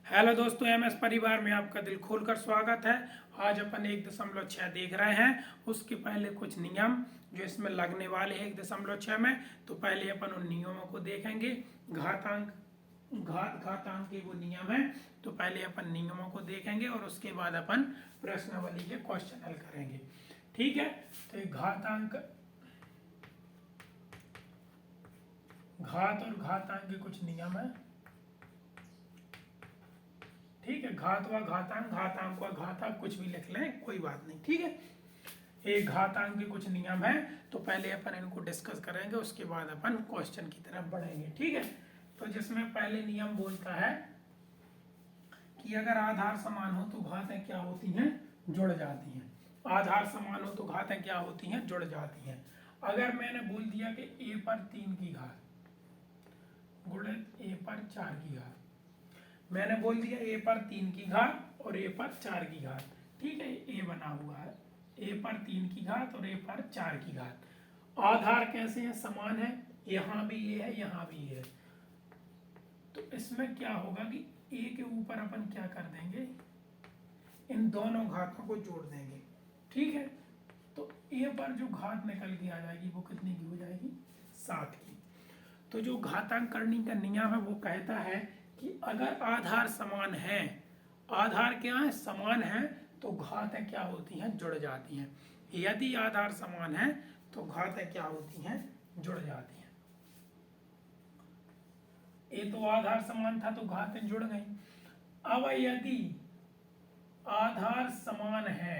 Hello दोस्तों, MS परिवार में आपका दिल खोलकर स्वागत है। आज अपन 1.6 देख रहे हैं। उसके पहले कुछ नियम जो इसमें लगने वाले हैं 1.6 में, तो पहले अपन उन नियमों को देखेंगे। घातांक के वो नियम है, तो पहले अपन नियमों को देखेंगे और उसके बाद अपन प्रश्नावली के क्वेश्चन हल करेंगे। ठीक है, तो ये घात और घातांक के कुछ नियम है। ठीक है, घात व घातांक, घातांक व घातांक कुछ भी लिख लें, कोई बात नहीं। ठीक है, एक घातांक के कुछ नियम है, तो पहले अपन इनको डिस्कस करेंगे, उसके बाद अपन क्वेश्चन की तरफ बढ़ेंगे। ठीक है, तो जिसमें पहले नियम बोलता है कि अगर आधार समान हो तो घातें क्या होती हैं, जुड़ जाती हैं। आधार समान हो तो घातें क्या होती हैं, जुड़ जाती हैं। अगर मैंने बोल दिया कि a पर 3 की घात गुणित a पर 4 की घात, मैंने बोल दिया a पर 3 की घात और a पर 4 की घात। ठीक है, a बना हुआ है, a पर 3 की घात और a पर 4 की घात। आधार कैसे हैं, समान है, यहाँ भी a है यहाँ भी a है। तो इसमें क्या होगा कि a के ऊपर अपन क्या कर देंगे, इन दोनों घातों को जोड़ देंगे। ठीक है, तो a पर जो घात निकल के आ जाएगी वो कितने की हो जाएगी, 7 की। तो जो घातांकरणी का नियम है वो कहता है कि अगर आधार समान है, आधार क्या है, समान है, तो घातें क्या होती हैं, जुड़ जाती हैं। यदि आधार समान है तो घातें क्या होती हैं, जुड़ जाती हैं। ये तो आधार समान था तो घातें जुड़ गई। अब यदि आधार समान है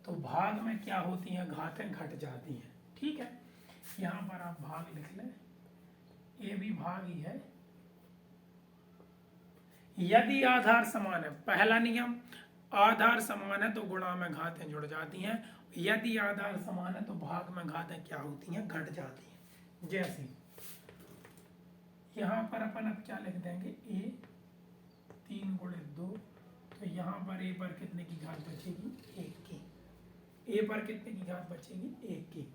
तो भाग में क्या होती हैं, घातें घट जाती हैं। ठीक है, यहां पर आप भाग लिख लें, ये भी भाग ही है। यदि आधार समान है, पहला नियम, आधार समान है तो गुणा में घातें जुड़ जाती हैं। यदि आधार समान है तो भाग में घातें क्या होती हैं, घट जाती हैं। जैसे यहां पर अपन अब क्या लिख देंगे, a 3 गुणित 2, तो यहां पर a पर कितने की घात बचेगी, 1 की। a पर कितने की घात बचेगी, 1 की।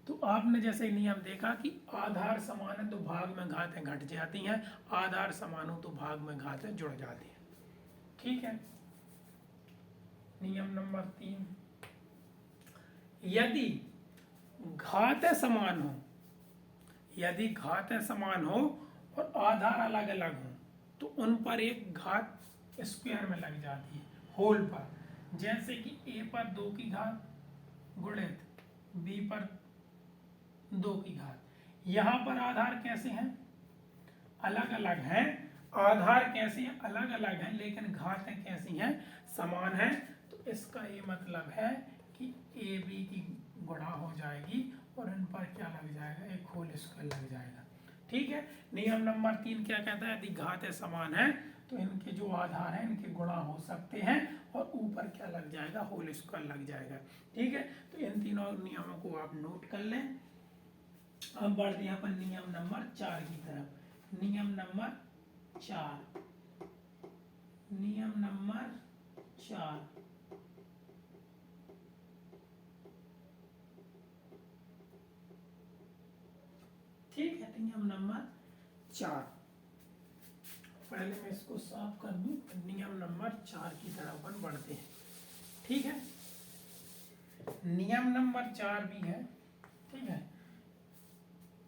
तो आपने जैसे नियम देखा कि आधार समान है तो भाग में घातें घट जाती हैं, आधार समान हो तो भाग में घातें जुड़ जाती हैं। ठीक है, नियम नंबर 3, यदि घातें समान हो, यदि घातें समान हो और आधार अलग अलग हो तो उन पर एक घात स्क्वायर में लग जाती है, होल पर। जैसे कि a पर 2 की घात गुणित b पर 2 की घात। यहां पर आधार कैसे हैं, अलग अलग हैं। आधार कैसे हैं, अलग अलग हैं, लेकिन घातें कैसी हैं, समान हैं। तो इसका ये मतलब है कि a b की गुणा हो जाएगी और इन पर क्या लग जाएगा, एक होल स्क्वायर लग जाएगा। ठीक है, नियम नंबर 3 क्या कहता है, यदि घातें समान हैं तो इनके जो आधार हैं इनके गुणा हो सकते हैं और ऊपर क्या लग जाएगा, होल स्क्वायर लग जाएगा। ठीक है, तो इन तीनों नियमों को आप नोट कर लें। अब बढ़ते हैं अपन नियम नंबर 4 की तरफ। नियम नंबर 4, नियम नंबर 4, ठीक है, नियम नंबर 4। पहले मैं इसको साफ कर दूं, नियम नंबर 4 की तरफ अपन बढ़ते हैं। ठीक है, नियम नंबर 4 भी है। ठीक है,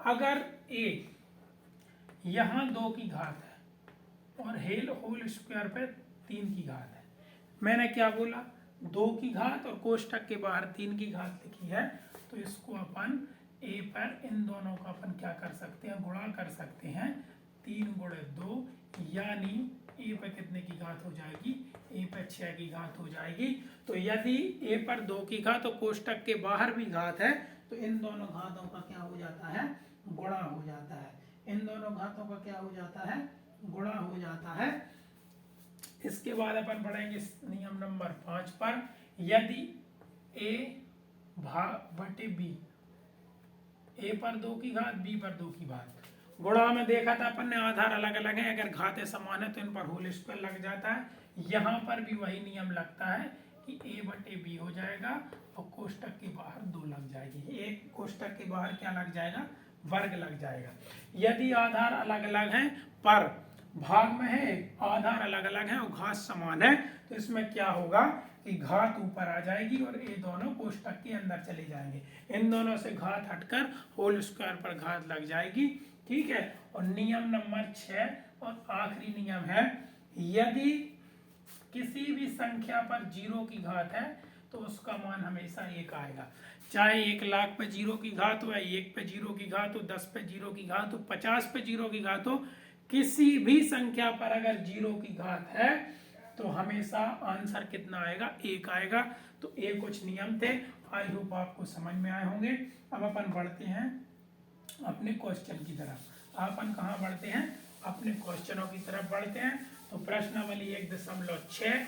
अगर a यहां 2 की घात है और होल स्क्वायर पे 3 की घात है, मैंने क्या बोला, 2 की घात और कोष्टक के बाहर 3 की घात लिखी है, तो इसको अपन a पर इन दोनों का अपन क्या कर सकते हैं, गुणा कर सकते हैं। 3 गुणित 2 यानी a पर कितने की घात हो जाएगी, a पर 6 की घात हो जाएगी। तो यदि a पर 2 की घात और कोष्टक के बाहर भी घात है तो इन दोनों घातों का क्या हो जाता है, गुणा हो जाता है। इन दोनों घातों का क्या हो जाता है, गुणा हो जाता है। इसके बाद अपन बढ़ेंगे नियम नंबर 5 पर। यदि a भाग बटे b, a पर 2 की घात b पर 2 की घात, गुणा में देखा था अपन ने आधार अलग अलग है, अगर घातें समान है तो इन पर होल स्क्वायर लग जाता है। यहाँ पर भी वही नियम लगता है कि a बटे b हो जाएगा और कोष्टक के बाहर 2 लग जाएगी। एक कोष्टक के बाहर क्या लग जाएगा, वर्ग लग जाएगा। यदि आधार अलग अलग हैं पर भाग में है, आधार अलग अलग है और घात समान है, तो इसमें क्या होगा कि घात ऊपर आ जाएगी और ये दोनों कोष्टक के अंदर चले जाएंगे। इन दोनों से घात हटकर होल स्क्वायर पर घात लग जाएगी। ठीक है। और नियम नंबर 6 और आखिरी नियम है, यदि किसी भी संख्या पर 0 की घात है तो उसका मान हमेशा 1 आएगा। चाहे 1,00,000 पे 0 की घात हो, 1 पे 0 की घात हो, 10 पे 0 की घात हो, 50 पे 0 की घात हो, किसी भी संख्या पर अगर 0 की घात है तो हमेशा आंसर कितना आएगा? 1 आएगा। तो ये कुछ नियम थे, आई होप आपको समझ में आए होंगे। अब अपन बढ़ते हैं अपने क्वेश्चन की तरफ। अपन कहाँ बढ़ते हैं? अपने क्वेश्चनों की तरफ बढ़ते हैं। तो प्रश्नावली 1.6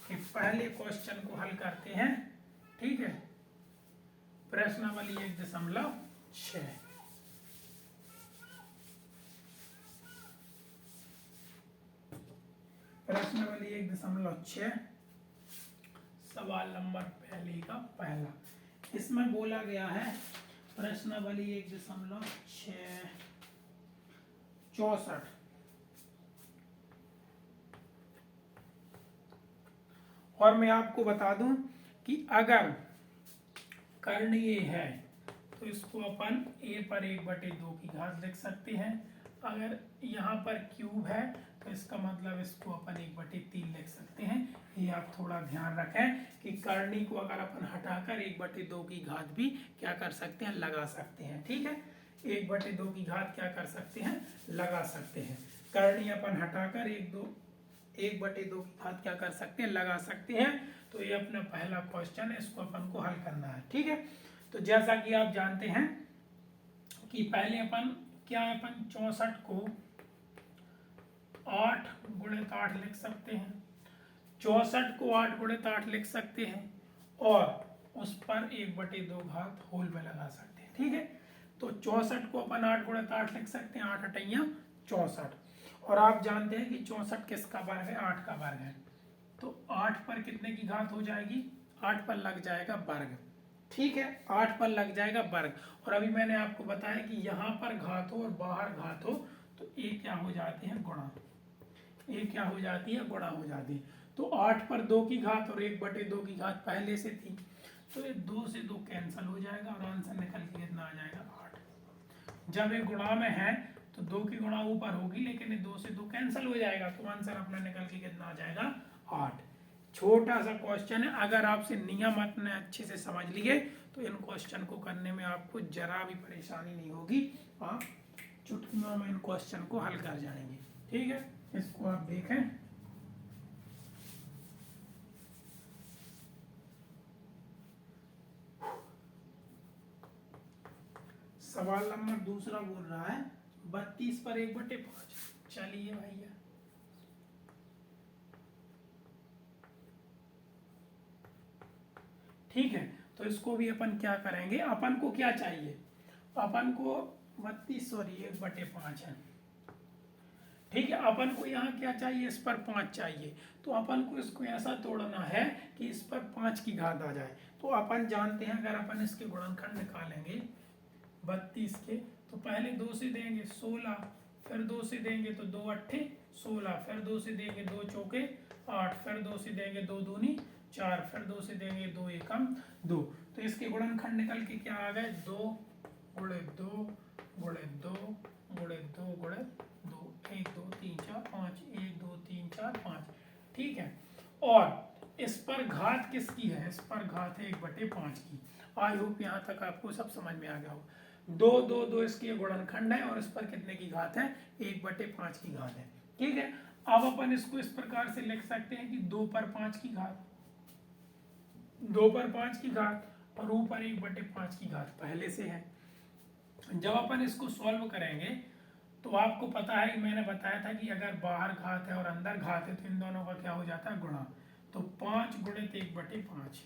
के पहले क्वेश्चन को हल करते हैं। ठीक है, प्रश्नावली 1.6। प्रश्नावली 1.6 सवाल नंबर पहले का पहला, इसमें बोला गया है प्रश्नावली 1.6 64। और मैं आपको बता दूं कि अगर करणीय है तो इसको अपन a पर 1/2 की घात लिख सकते हैं। अगर यहाँ पर क्यूब है तो इसका मतलब इसको अपन 1/3 लिख सकते हैं। ये आप थोड़ा ध्यान रखें कि करनी को अगर अपन हटाकर 1/2 की घात भी क्या कर सकते हैं? लगा सकते हैं। ठीक है, 1/2 की घात क्या कर सकते हैं? लगा सकते हैं। करनी अपन हटाकर 1/2 की घात क्या कर सकते हैं? लगा सकते हैं। तो ये अपना पहला क्वेश्चन है, इसको अपन को हल करना है। ठीक है, तो जैसा कि आप जानते हैं कि पहले अपन क्या है, अपन 64 को 8 × 8 लिख सकते हैं। 64 को 8 × 8 लिख सकते हैं और उस पर 1/2 घात होल में लगा सकते हैं। ठीक है, तो 64 को अपन 8 × 8 लिख सकते हैं, 8 8 64। और आप जानते हैं कि 64 किसका वर्ग है? 8 का वर्ग है। तो 8 पर कितने की घात हो जाएगी? 8 पर लग जाएगा वर्ग। ठीक है, 8 पर लग जाएगा वर्ग। और अभी मैंने आपको बताया कि यहाँ पर घात हो और बाहर घात हो तो ये क्या हो जाते हैं? गुणा। ये क्या हो जाती है? गुणा हो जाती है। तो 8 पर 2 की घात और 1/2 की घात पहले से थी, तो ये 2 से 2 कैंसिल हो जाएगा और आंसर निकल के कितना आ जाएगा? 8। जब ये गुणा में है तो 2 की गुणा ऊपर होगी, लेकिन ये 2 से 2 कैंसिल हो जाएगा, तो आंसर अपना निकल के कितना आ जाएगा? 8। छोटा सा क्वेश्चन है, अगर आपसे नियम अपने अच्छे से समझ लिए तो इन क्वेश्चन को करने में आपको जरा भी परेशानी नहीं होगी। आप चुटकियों में इन क्वेश्चन को हल कर जाएंगे। ठीक है, इसको आप देखें। सवाल नंबर दूसरा बोल रहा है 32 पर 1/5। चलिए भैया, ठीक है, तो इसको भी अपन क्या करेंगे? अपन को क्या चाहिए? अपन को 1/5 है। ठीक है, अपन को यहाँ क्या चाहिए? इस पर 5 चाहिए। तो अपन को इसको ऐसा तोड़ना है कि इस पर 5 की घात आ जाए। तो अपन जानते हैं अगर अपन इसके गुणनखंड निकालेंगे 32 के, तो पहले 2 से देंगे 16, फिर 2 से देंगे तो 2 8 16, फिर 2 से देंगे 2 चौके 8, फिर 2 से देंगे 2 दूनी 4, फिर 2 से देंगे 2 एकम 2। तो इसके गुणनखंड निकल के क्या आ गए? 2 × 2 × 2 × 2 × 2, 1 2 3 4 5, 1 2 3 4 5। ठीक है, और इस पर घात किसकी है? इस पर घात है 1/5 की। आई होप यहाँ तक आपको सब समझ में आ गया हो। 2 2 2 इसके गुणनखंड है और इस पर कितने की घात है? 1/5 की घात है। ठीक है, अब अपन इसको इस प्रकार से लिख सकते हैं कि 2 पर 5 की घात, 2 पर 5 की घात और ऊपर 1/5 की घात पहले से है। जब अपन इसको सॉल्व करेंगे तो आपको पता है कि मैंने बताया था कि अगर बाहर घात है और अंदर घात है तो इन दोनों का क्या हो जाता है? गुणा। तो 5 × 1/5,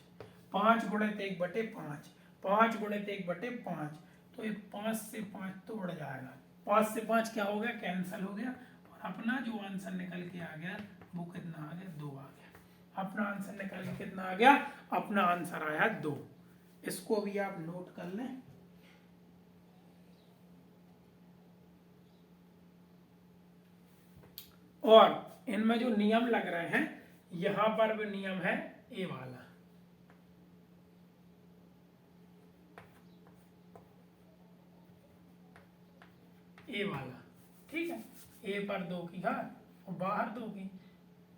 5 × 1/5, 5 × 1/5, तो ये 5 से 5 तो उड़ जाएगा। 5 से 5 क्या हो गया? कैंसिल हो गया। और अपना जो आंसर निकल के आ गया वो कितना आ गया? 2 आ गया। अपना आंसर निकल के कितना आ गया? अपना आंसर आया 2। इसको भी आप नोट कर लें। और इनमें जो नियम लग रहे हैं, यहां पर भी नियम है ए वाला, ए वाला, ठीक है। ए पर 2 की घात और बाहर 2 की,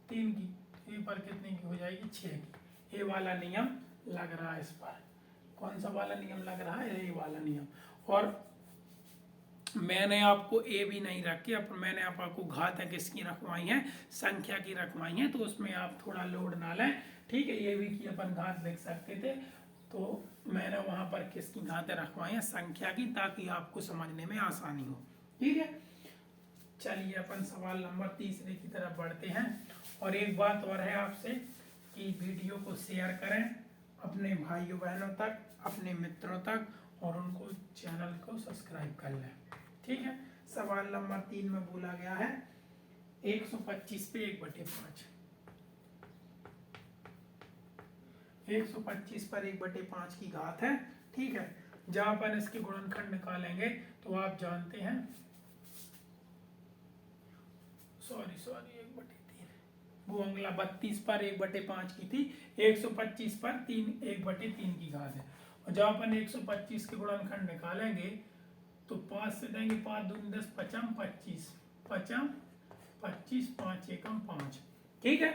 3 की, ए पर कितने की हो जाएगी, 6 की। ए वाला नियम लग रहा है इस पर। कौन सा वाला नियम लग रहा है, ए वाला नियम। और मैंने आपको ए भी नहीं रखी, अब मैंने आपको घातें किसकी रखवाई हैं, संख्या की रखवाई हैं, तो उसमें आप थोड़ा लोड ना लें, ठीक है। ये भी की अपन घात लिख सकते थे, तो मैंने वहां पर किसकी घातें रखवाई हैं, संख्या की, ताकि आपको समझने में आसानी हो, ठीक है। चलिए अपन सवाल नंबर 3 की तरफ बढ़ते हैं। और एक बात और है आपसे कि वीडियो को शेयर करें अपने भाइयों बहनों तक, अपने मित्रों तक, और उनको चैनल को सब्सक्राइब कर लें, ठीक है। सवाल नंबर 3 में बोला गया है 125 पे 1/5, 125 पर 1/5 की घात है, ठीक है। जहां पर इसके गुणनखंड निकालेंगे तो आप जानते हैं, सॉरी 1/3, वो अगला 32 पर 1/5 की थी, 125 पर 1/3 की घात है। और जब अपन 125 के गुणनखंड निकालेंगे तो 5 से देंगे, 5 दूनी 10, 5 25, 5 25, 5 एकम 5, ठीक है।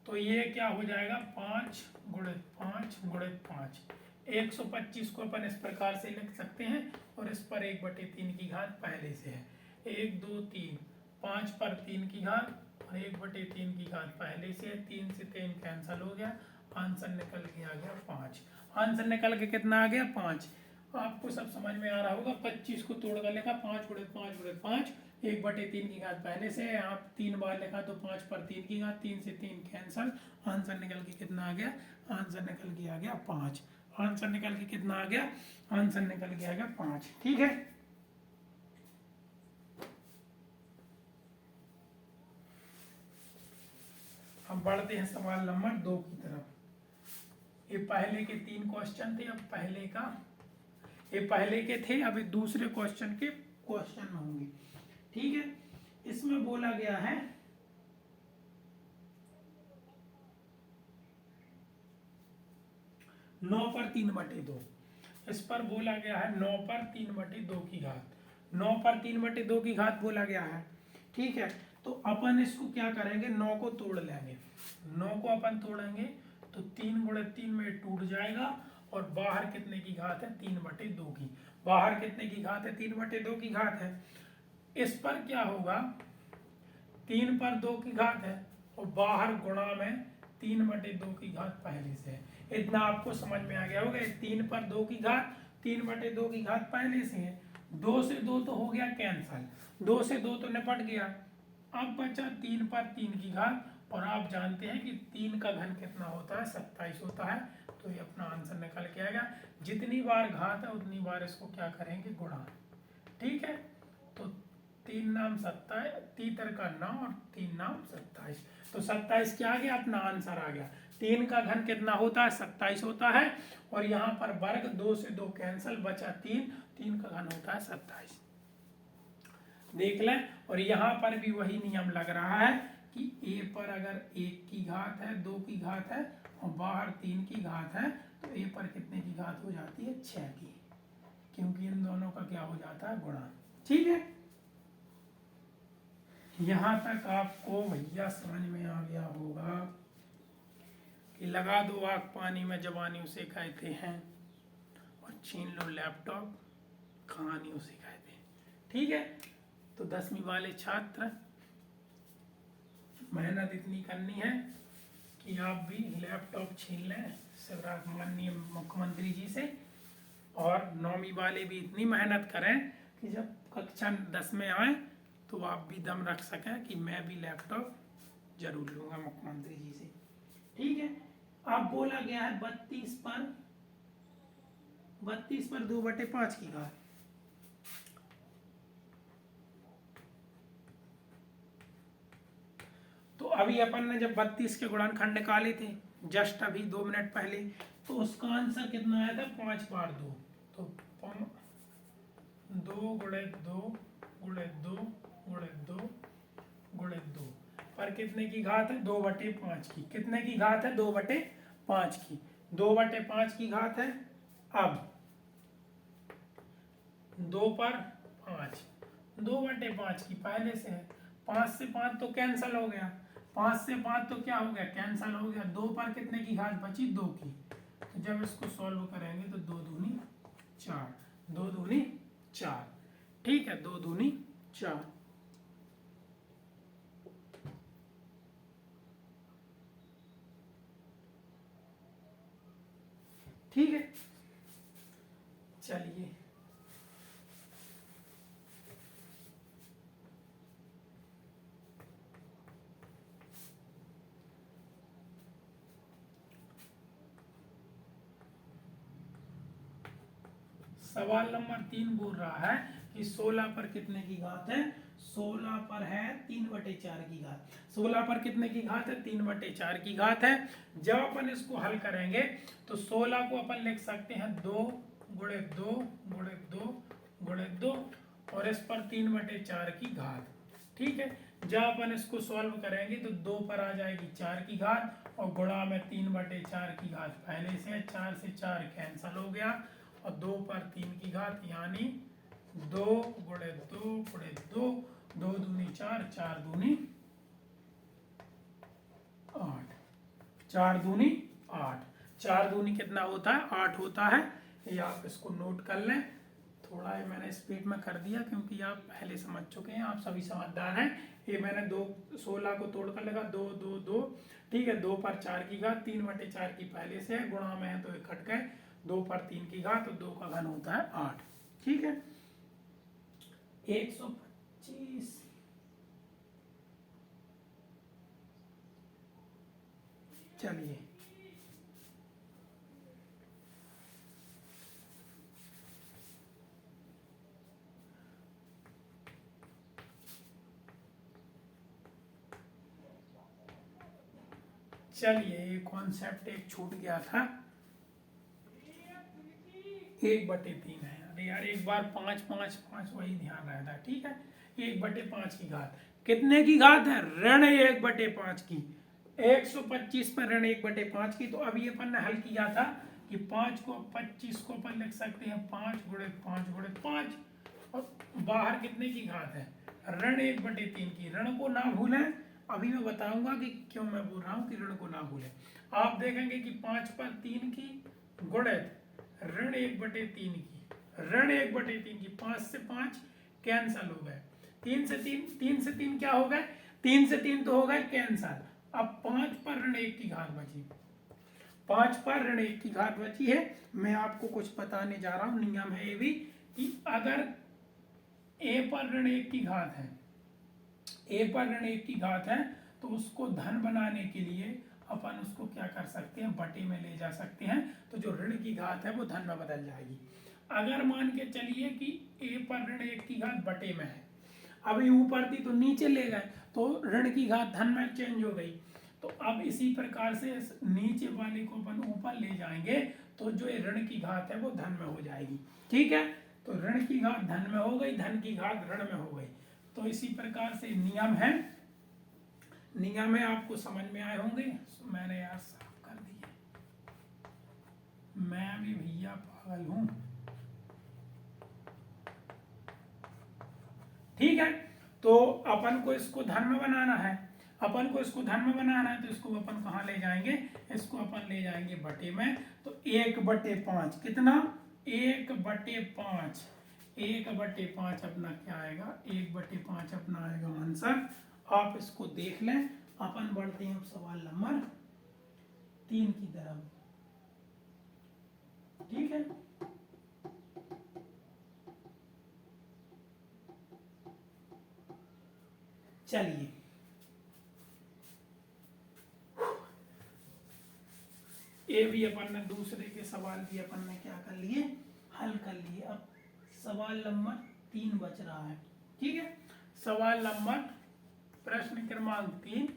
तो ये क्या हो जाएगा, 5 गुणित 5 गुणित 5। 125 को अपन इस प्रकार से लिख सकते हैं, और इस पर 1/3 की घात पहले से है, 1 2 3, 5 पर 3 की घात और 1/3 की घात पहले से है, 3 से 3 कैंसिल हो गया, आंसर निकल के आ गया 5। आंसर निकल के कितना आ गया, 5। आपको सब समझ में आ रहा होगा। 25 को तोड़ कर लिखा, 5 गुणित 5 गुणित 5, 1/3 की घात पहले से है, आप 3 बार लिखा तो 5 पर 3 की घात, 3 से 3 कैंसल, आंसर निकल के कितना आ गया, आंसर निकल के आ गया 5। आंसर निकल के कितना आ गया, आंसर निकल के आ गया 5, ठीक है। अब बढ़ते हैं सवाल नंबर 2 की तरफ। ये पहले के 3 क्वेश्चन थे, अब पहले का, ये पहले के थे, अभी दूसरे क्वेश्चन के क्वेश्चन होंगे, ठीक है। इसमें बोला गया है 9 पर 3/2, इस पर बोला गया है 9 पर 3/2 की घात, 9 पर 3/2 की घात बोला गया है, ठीक है। तो अपन इसको क्या करेंगे, 9 को तोड़ लेंगे, 9 को अपन तोड़ेंगे तो 3 गुणित 3 में टूट जाएगा, और बाहर कितने की घात है, 3/2 की, बाहर कितने की घात है, 3/2 की घात है। इस पर क्या होगा, 3 पर 2 की घात है, और बाहर गुणा में 3/2 की घात पहले से है। इतना आपको समझ में आ गया होगा। 3 पर 2 की घात, 3/2 की घात पहले से है, 2 से 2 तो हो गया कैंसल, 2 से 2 तो निपट गया। अब बचा 3 पर 3 की घात, और आप जानते हैं कि 3 का घन कितना होता है, 27 होता है, तो ये अपना आंसर निकल के आएगा। जितनी बार घात है उतनी बार इसको क्या करेंगे, गुणा, ठीक है। तो 3 नाम 27, 3 का 9 और 3 नाम 27, तो 27 क्या आ गया, अपना आंसर आ गया। 3 का घन कितना होता है, 27 होता है, और यहाँ पर वर्ग 2 से 2 कैंसल, बचा 3, 3 का घन होता है 27, देख लें। और यहाँ पर भी वही नियम लग रहा है कि ए पर अगर 1 की घात है, 2 की घात है, और बाहर 3 की घात है, तो ए पर कितने की घात हो जाती है, 6 की, क्योंकि इन दोनों का क्या हो जाता है, गुणा, ठीक है। यहां तक आपको भैया समझ में आ गया होगा कि लगा दो आग पानी में जवानी उसे कहते हैं, और छीन लो लैपटॉप कहानी उसे कहते हैं, ठीक है। तो 10वीं वाले छात्र, मेहनत इतनी करनी है कि आप भी लैपटॉप छीन लें शिवराज माननीय मुख्यमंत्री जी से, और 9वीं वाले भी इतनी मेहनत करें कि जब कक्षा 10 में आए तो आप भी दम रख सकें कि मैं भी लैपटॉप जरूर लूंगा मुख्यमंत्री जी से, ठीक है। अब बोला गया है 32 पर 2/5 की घात, तो अभी अपन ने जब 32 के गुणनखंड निकाले थे जस्ट अभी 2 मिनट पहले, तो उसका आंसर कितना आया था, 5 बार 2, तो 2 गुणित 2 गुणित 2 गुणित 2 गुणित 2, पर कितने की घात है 2/5 की, कितने की घात है 2/5 की, 2/5 की घात है। अब 2 पर 5, 2/5 की पहले से है, 5 से 5 तो कैंसल हो गया, 5 से 5 तो क्या हो गया कैंसल हो गया, 2 पर कितने की घात बची 2 की। तो जब इसको सॉल्व करेंगे तो 2 दूनी 4, 2 दूनी 4, ठीक है 2 दूनी 4। ठीक है चलिए सवाल नंबर 3 बोल रहा है कि 16 पर कितने की घात है, 16 पर है 3/4 की घात, 16 पर कितने की घात है 3/4 की घात है। जब अपन इसको हल करेंगे तो 16 को अपन लिख सकते हैं 2 गुणे 2 गुणे 2 गुणे 2 और इस पर 3/4 की घात, ठीक है। जब अपन इसको सॉल्व करेंगे तो 2 पर आ जाएगी 4 की घात और गुणा में 3/4 की घात पहले से, 4 से 4 कैंसल हो गया और 2 पर 3 की घात यानी 2 गुणे 2 गुणे 2, 2 दूनी 4, 4 दूनी 8, 4 दूनी 8, 4 दूनी कितना होता है 8 होता है। ये आप इसको नोट कर लें, थोड़ा ये मैंने स्पीड में कर दिया क्योंकि आप पहले समझ चुके हैं, आप सभी समझदार हैं। ये मैंने 16 को तोड़ कर लगा 2 2 2, ठीक है 2 पर 4 की घात 3/4 की पहले से है, गुणा में है तो इकट्ठ गए, 2 पर 3 की घात और 2 का घन होता है 8, ठीक है 125। चलिए चलिए ये कॉन्सेप्ट एक छूट गया था, 1/3 है। अरे यार एक बार 5 5 5 वही ध्यान रहता है, ठीक है 1/5 की घात कितने की घात है ऋण 1/5 की, 125 पर ऋण 1/5 की। तो अभी अपन ने हल किया था कि 5 को 25 को अपन लिख सकते हैं 5 गुणे 5 गुणे 5 और बाहर कितने की घात है ऋण 1/3 की। ऋण को ना भूलें, अभी मैं बताऊंगा कि क्यों मैं बोल रहा हूं कि ऋण को ना भूलें। आप देखेंगे कि 5 पर 3 की गुणित ऋण 1/3 की, ऋण 1/3 की, 5 से 5 कैंसल हो गए, 3 से 3, 3 से 3 क्या हो गए 3 से 3 तो हो गए कैंसल। अब 5 पर ऋण 1 की घात बची, 5 पर ऋण 1 की घात बची है। मैं आपको कुछ बताने जा रहा हूं, नियम है ये भी कि अगर a पर ऋण 1 की घात है, a पर ऋण 1 की घात है तो उसको धन बनाने के लिए अपन उसको क्या कर सकते हैं बटे में ले जा सकते हैं, तो जो ऋण की घात है वो धन में बदल जाएगी। अगर मान के चलिए कि a पर ऋण 1 की घात बटे में है, अभी ऊपर थी तो नीचे ले गए तो ऋण की घात धन में चेंज हो गई। तो अब इसी प्रकार से नीचे वाले को अपन ऊपर ले जाएंगे तो जो ऋण की घात है वो धन में हो जाएगी, ठीक है। तो ऋण की घात धन में हो गई, धन की घात ऋण में हो गई। तो इसी प्रकार से नियम है, नियम है आपको समझ में आए होंगे। मैंने यार साफ कर दिए, मैं भी भैया पागल हूं, ठीक है। तो अपन को इसको धन में बनाना है, अपन को इसको धन में बनाना है तो इसको अपन कहाँ ले जाएंगे, इसको अपन ले जाएंगे बटे में। तो 1/5 कितना 1/5, 1/5 अपना क्या आएगा 1/5 अपना आएगा आंसर। आप इसको देख लें। अपन बढ़ते हैं सवाल नंबर 3 की तरफ, ठीक है। चलिए ये भी अपन ने दूसरे के सवाल भी अपन ने क्या कर लिए हल कर लिए। अब सवाल नंबर 3 बच रहा है, ठीक है। सवाल नंबर प्रश्न क्रमांक 3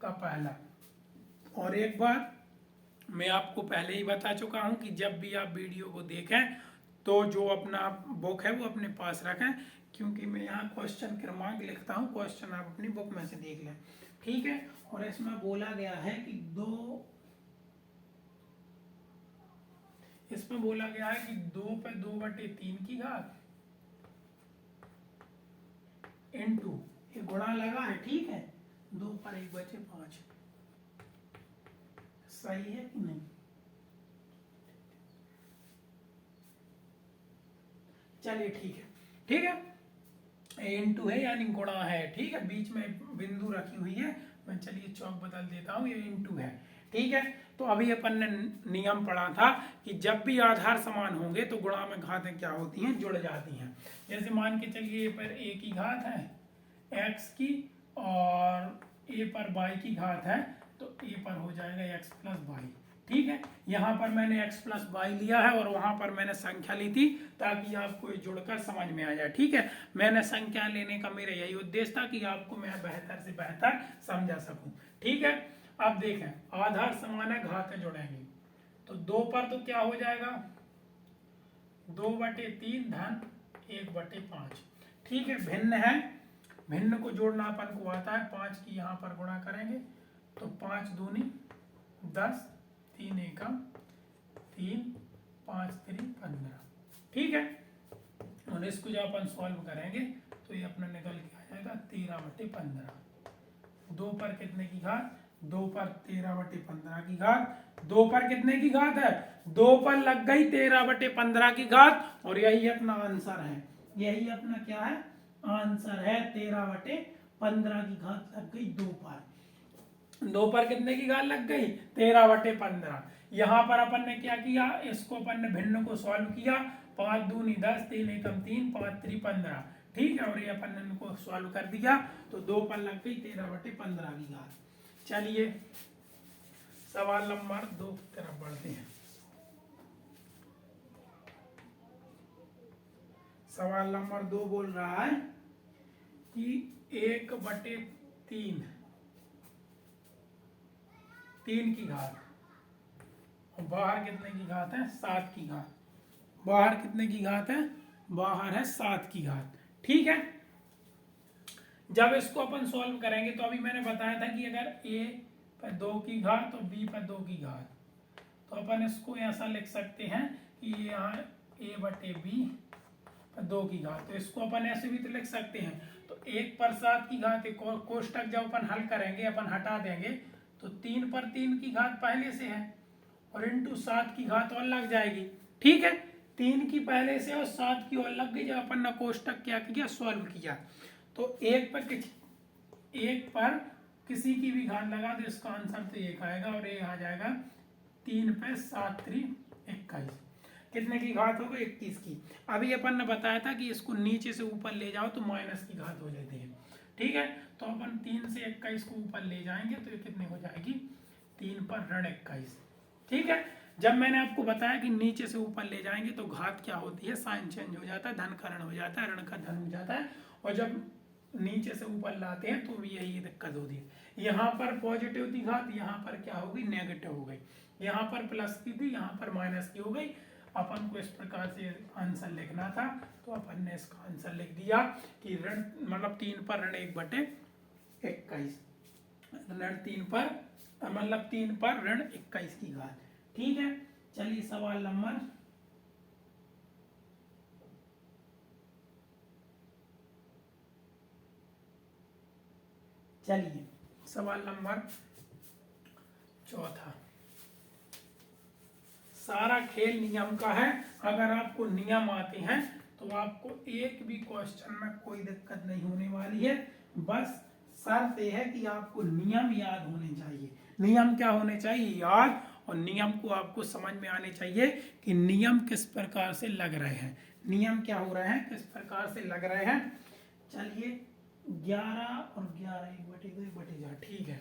का पहला, और एक बार मैं आपको पहले ही बता चुका हूं कि जब भी आप वीडियो को देखें तो जो अपना बुक है वो अपने पास रखें, क्योंकि मैं यहाँ क्वेश्चन क्रमांक लिखता हूँ, क्वेश्चन आप अपनी बुक में से देख लें, ठीक है। और इसमें बोला गया है कि इसमें बोला गया है कि 2 पे 2/3 की घात इनटू, ये गुणा लगा है, ठीक है, 2 पर 1/5। सही है कि नहीं? चलिए ठीक है, ठीक है, इनटू है यानी गुणा है, ठीक है, बीच में बिंदु रखी हुई है, मैं चलिए चौक बदल देता हूँ, ये इनटू है, ठीक है। तो अभी अपन ने नियम पढ़ा था कि जब भी आधार समान होंगे तो गुणा में घातें क्या होती हैं, जुड़ जाती हैं। जैसे मान के चलिए ए पर a की घात है x की और a पर y की घात है, तो a पर हो जाएगा x प्लस y, ठीक है। यहाँ पर मैंने x प्लस y लिया है और वहां पर मैंने संख्या ली थी ताकि आपको जुड़कर समझ में आ जाए, ठीक है। मैंने संख्या लेने का मेरा यही उद्देश्य था कि आपको मैं बेहतर से बेहतर समझा सकूं, ठीक है। अब देखें, आधार समान है, घातें जुड़ेंगी, तो 2 पर तो क्या हो जाएगा 2/3 धन 1/5, ठीक है। भिन्न है, भिन्न को जोड़ना अपन को आता है, 5 की यहाँ पर गुणा करेंगे तो 5 दूनी 10, 3 एकम 3, 5 3 15, ठीक है। और इसको जब अपन सॉल्व करेंगे तो ये अपना निकल के आ जाएगा 13/15। 2 पर कितने की घात, 2 पर 13/15 की घात, 2 पर कितने की घात है, 2 पर लग गई 13/15 की घात, और यही अपना आंसर है, यही अपना क्या है, आंसर है 13/15 की घात लग गई 2 पर। 2 पर कितने की घात लग गई, 13/15। यहाँ पर अपन ने क्या किया, इसको अपन ने भिन्न को सॉल्व किया, 5 दूनी 10, 3 एकम 3, 5 3 15, ठीक है। और ये अपन ने इनको सॉल्व कर दिया तो 2 पर लग गई 13/15 की घात। चलिए सवाल नंबर 2 की तरफ बढ़ते हैं। सवाल नंबर 2 बोल रहा है कि 1/3 3 की घात, और बाहर कितने की घात है, 7 की घात, बाहर कितने की घात है, बाहर है 7 की घात, ठीक है। जब इसको अपन सॉल्व करेंगे तो अभी मैंने बताया था कि अगर a पर 2 की घात और b पर 2 की घात, तो अपन इसको ऐसा लिख सकते हैं कि यहाँ a/b पर 2 की घात, तो इसको अपन ऐसे भी तो लिख सकते हैं। तो 1 पर 7 की घात, एक और कोष्टक जब अपन हल करेंगे, अपन हटा देंगे तो 3 पर 3 की घात पहले से है और इनटू 7 की घात और लग जाएगी, ठीक है। 3 की पहले से और 7 की और लग गई, जब अपन ने कोष्टक क्या किया, सॉल्व किया, तो 1 पर किसी की भी घात लगा तो इसका आंसर तो 1 आएगा, और ये आ जाएगा 3 पे 7 3 21, कितने की घात होगा, 21 की। अभी अपन ने बताया था कि इसको नीचे से ऊपर ले जाओ तो माइनस की घात हो जाती है, ठीक है। तो अपन 3 से 21 को ऊपर ले जाएंगे तो ये कितने हो जाएगी, 3 पर ऋण 21, ठीक है। जब मैंने आपको बताया कि नीचे से ऊपर ले जाएंगे तो घात क्या होती है, साइन चेंज हो जाता है, धन का ऋण हो जाता है, ऋण का धन हो जाता है, और जब नीचे से ऊपर लाते हैं तो भी यही दिक्कत होती है। यहाँ पर पॉजिटिव थी घात, यहाँ पर क्या हो गई, नेगेटिव हो गई, यहाँ पर प्लस की थी, यहाँ पर माइनस की हो गई। अपन को इस प्रकार से आंसर लिखना था, तो अपन ने इसका आंसर लिख दिया कि ऋण मतलब 3 पर ऋण 1/21, ऋण 3 पर मतलब 3 पर ऋण 21 की घात, ठीक है। चलिए सवाल नंबर सवाल नंबर 4। सारा खेल नियम का है, अगर आपको नियम आते हैं तो आपको एक भी क्वेश्चन में कोई दिक्कत नहीं होने वाली है, बस शर्त यह है कि आपको नियम याद होने चाहिए। नियम क्या होने चाहिए, याद, और नियम को आपको समझ में आने चाहिए कि नियम किस प्रकार से लग रहे हैं, नियम क्या हो रहे हैं, किस प्रकार से लग रहे हैं। चलिए 11 और 11 1/2 ठीक है।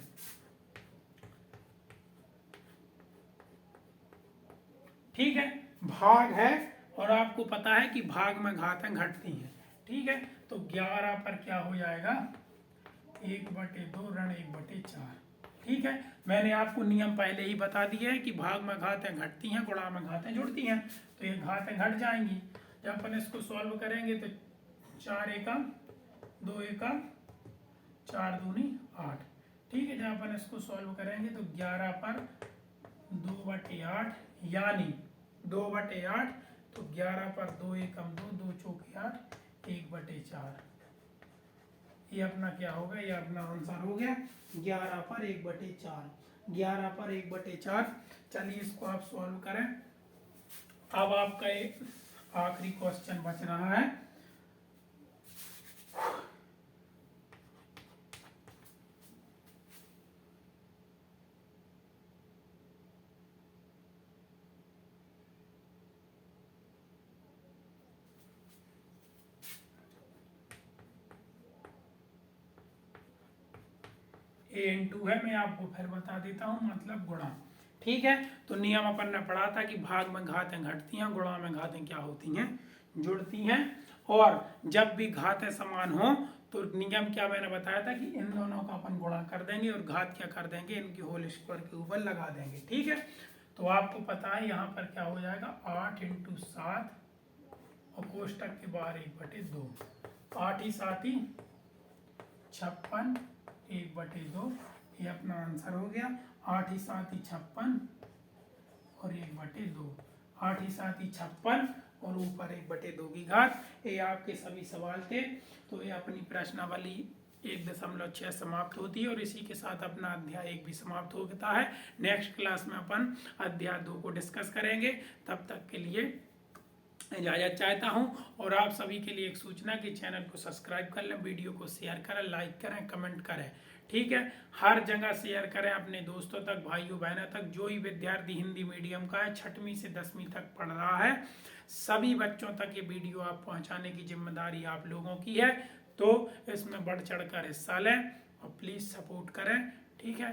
ठीक है, भाग है और आपको पता है कि भाग में घातें घटती हैं, ठीक है। तो 11 पर क्या हो जाएगा, 1/2 ऋण 1/4, ठीक है। मैंने आपको नियम पहले ही बता दिया है कि भाग में घातें घटती हैं, गुणा में घातें जुड़ती हैं, तो ये घातें घट जाएंगी। जब अपन इसको सॉल्व करेंगे तो 4 एकम 2 एकम 4 दूनी 8। ठीक है, जब अपन इसको सॉल्व करेंगे तो 11 पर 2/8 यानी 2/8, तो 11 पर 2 एकम 2, 2 चौके 8, 1/4। ये अपना क्या होगा, ये अपना आंसर हो गया 11 पर 1/4। 11 पर 1/4। चलिए इसको आप सॉल्व करें। अब आपका एक आखिरी क्वेश्चन बच रहा है। a/2 है, मैं आपको फिर बता देता हूँ, मतलब गुणा। ठीक है, तो नियम अपन ने पढ़ा था कि भाग में घातें घटती हैं, गुणा में घातें क्या होती हैं, जुड़ती हैं। और जब भी घातें समान हो तो नियम क्या मैंने बताया था कि इन दोनों का अपन गुणा कर देंगे और घात क्या कर देंगे, इनकी होल स्क्वायर के ऊपर लगा देंगे। ठीक है, तो आपको पता है यहाँ पर क्या हो जाएगा, 8 × 7 और कोष्टक के बाहर 1/2। 8 ही 7 ही 56, 1/2। ये अपना आंसर हो गया। 8 ही 7 ही 56 और 1/2। 8 ही 7 ही 56 और ऊपर 1/2 की घात। ये आपके सभी सवाल थे। तो ये अपनी प्रश्नावली 1.6 समाप्त होती है और इसी के साथ अपना अध्याय 1 भी समाप्त होता है। नेक्स्ट क्लास में अपन अध्याय 2 को डिस्कस करेंगे। तब तक के लिए इजाज़त चाहता हूं और आप सभी के लिए एक सूचना कि चैनल को सब्सक्राइब कर लें, वीडियो को शेयर करें, लाइक करें, कमेंट करें। ठीक है, हर जगह शेयर करें अपने दोस्तों तक, भाइयों बहनों तक। जो ही विद्यार्थी हिंदी मीडियम का है, 6वीं से 10वीं तक पढ़ रहा है, सभी बच्चों तक ये वीडियो आप पहुंचाने की जिम्मेदारी आप लोगों की है। तो इसमें बढ़ चढ़ कर हिस्सा लें और प्लीज़ सपोर्ट करें। ठीक है।